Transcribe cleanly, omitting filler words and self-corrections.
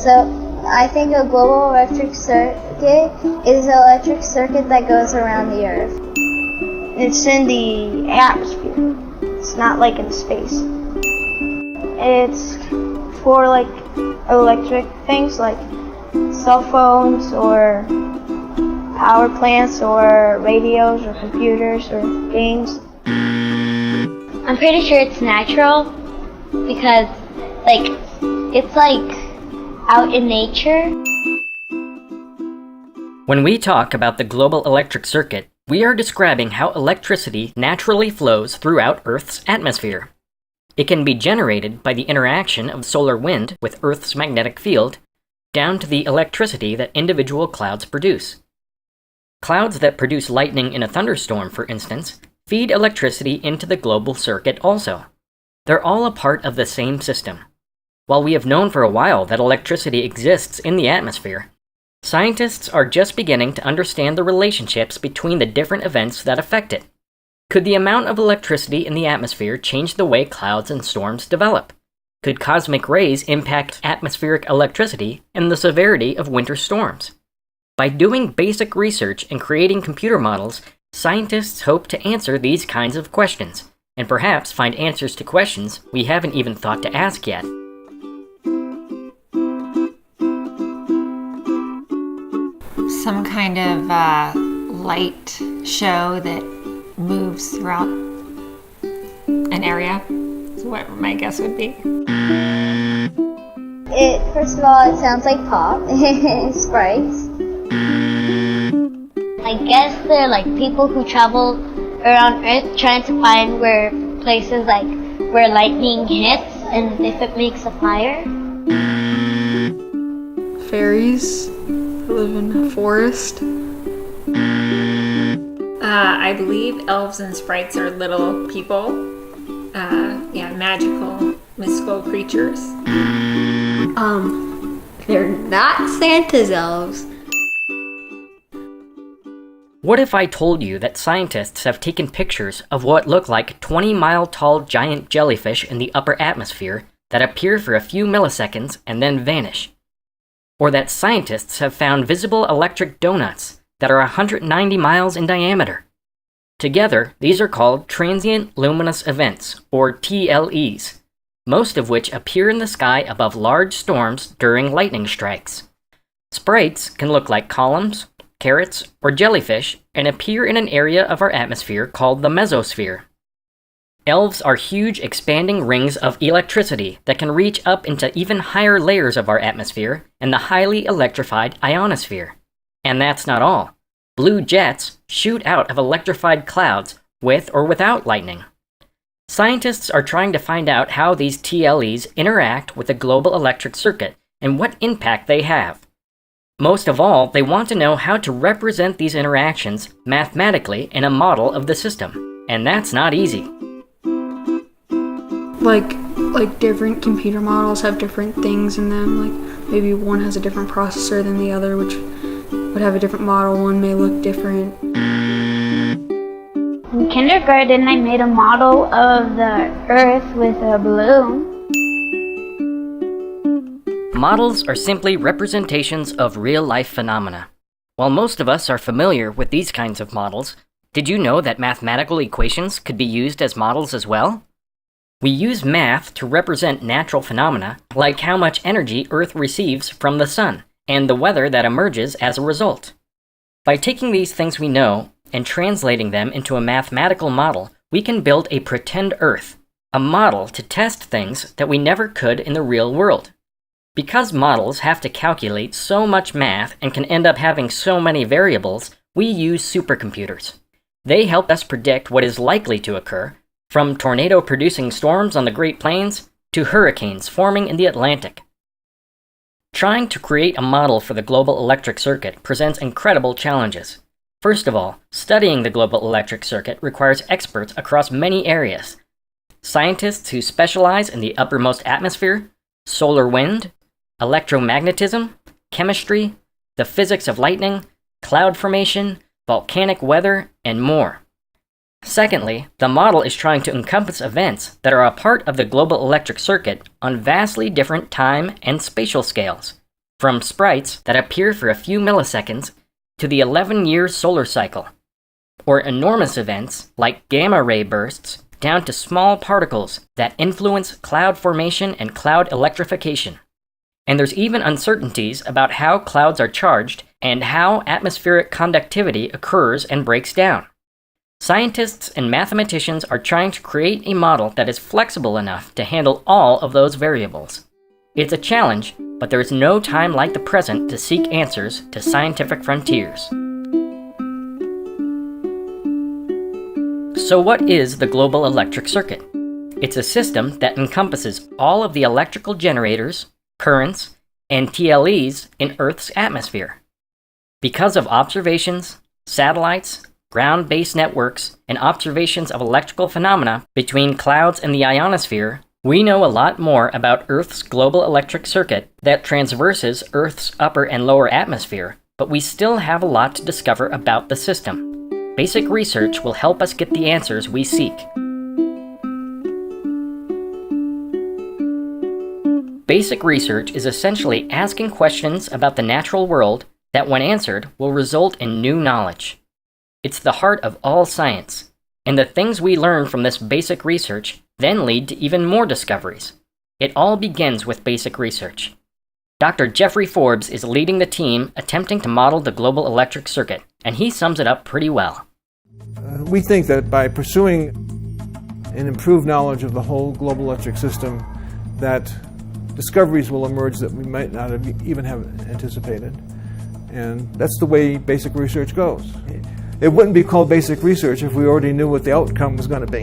So I think a global electric circuit is an electric circuit that goes around the Earth. It's in the atmosphere. It's not like in space. It's for like electric things like cell phones or power plants or radios or computers or games. I'm pretty sure it's natural because it's out in nature. When we talk about the global electric circuit, we are describing how electricity naturally flows throughout Earth's atmosphere. It can be generated by the interaction of solar wind with Earth's magnetic field, down to the electricity that individual clouds produce. Clouds that produce lightning in a thunderstorm, for instance, feed electricity into the global circuit also. They're all a part of the same system. While we have known for a while that electricity exists in the atmosphere, scientists are just beginning to understand the relationships between the different events that affect it. Could the amount of electricity in the atmosphere change the way clouds and storms develop? Could cosmic rays impact atmospheric electricity and the severity of winter storms? By doing basic research and creating computer models, scientists hope to answer these kinds of questions, and perhaps find answers to questions we haven't even thought to ask yet. Some kind of light show that moves throughout an area is what my guess would be. First of all, it sounds like pop. Sprites. I guess they're people who travel around Earth trying to find where places where lightning hits and if it makes a fire. Fairies who live in a forest. I believe elves and sprites are little people. Magical, mystical creatures. They're not Santa's elves. What if I told you that scientists have taken pictures of what look like 20-mile-tall giant jellyfish in the upper atmosphere that appear for a few milliseconds and then vanish? Or that scientists have found visible electric donuts that are 190 miles in diameter? Together, these are called transient luminous events, or TLEs, most of which appear in the sky above large storms during lightning strikes. Sprites can look like columns, carrots, or jellyfish and appear in an area of our atmosphere called the mesosphere. Elves are huge expanding rings of electricity that can reach up into even higher layers of our atmosphere and the highly electrified ionosphere. And that's not all. Blue jets shoot out of electrified clouds with or without lightning. Scientists are trying to find out how these TLEs interact with the global electric circuit and what impact they have. Most of all, they want to know how to represent these interactions mathematically in a model of the system, and that's not easy. Like different computer models have different things in them, like maybe one has a different processor than the other, which would have a different model. One may look different. In kindergarten, I made a model of the Earth with a balloon. Models are simply representations of real-life phenomena. While most of us are familiar with these kinds of models, did you know that mathematical equations could be used as models as well? We use math to represent natural phenomena, like how much energy Earth receives from the sun, and the weather that emerges as a result. By taking these things we know and translating them into a mathematical model, we can build a pretend Earth, a model to test things that we never could in the real world. Because models have to calculate so much math and can end up having so many variables, we use supercomputers. They help us predict what is likely to occur, from tornado-producing storms on the Great Plains to hurricanes forming in the Atlantic. Trying to create a model for the global electric circuit presents incredible challenges. First of all, studying the global electric circuit requires experts across many areas. Scientists who specialize in the uppermost atmosphere, solar wind, electromagnetism, chemistry, the physics of lightning, cloud formation, volcanic weather, and more. Secondly, the model is trying to encompass events that are a part of the global electric circuit on vastly different time and spatial scales. from sprites that appear for a few milliseconds to the 11-year solar cycle, or enormous events like gamma ray bursts down to small particles that influence cloud formation and cloud electrification. And there's even uncertainties about how clouds are charged and how atmospheric conductivity occurs and breaks down. Scientists and mathematicians are trying to create a model that is flexible enough to handle all of those variables. It's a challenge, but there is no time like the present to seek answers to scientific frontiers. So what is the global electric circuit? It's a system that encompasses all of the electrical generators, currents, and TLEs in Earth's atmosphere. Because of observations, satellites, ground-based networks, and observations of electrical phenomena between clouds and the ionosphere, we know a lot more about Earth's global electric circuit that transverses Earth's upper and lower atmosphere, but we still have a lot to discover about the system. Basic research will help us get the answers we seek. Basic research is essentially asking questions about the natural world that, when answered, will result in new knowledge. It's the heart of all science, and the things we learn from this basic research then lead to even more discoveries. It all begins with basic research. Dr. Jeffrey Forbes is leading the team attempting to model the global electric circuit, and he sums it up pretty well. We think that by pursuing an improved knowledge of the whole global electric system, that discoveries will emerge that we might not even have anticipated. And that's the way basic research goes. It wouldn't be called basic research if we already knew what the outcome was going to be.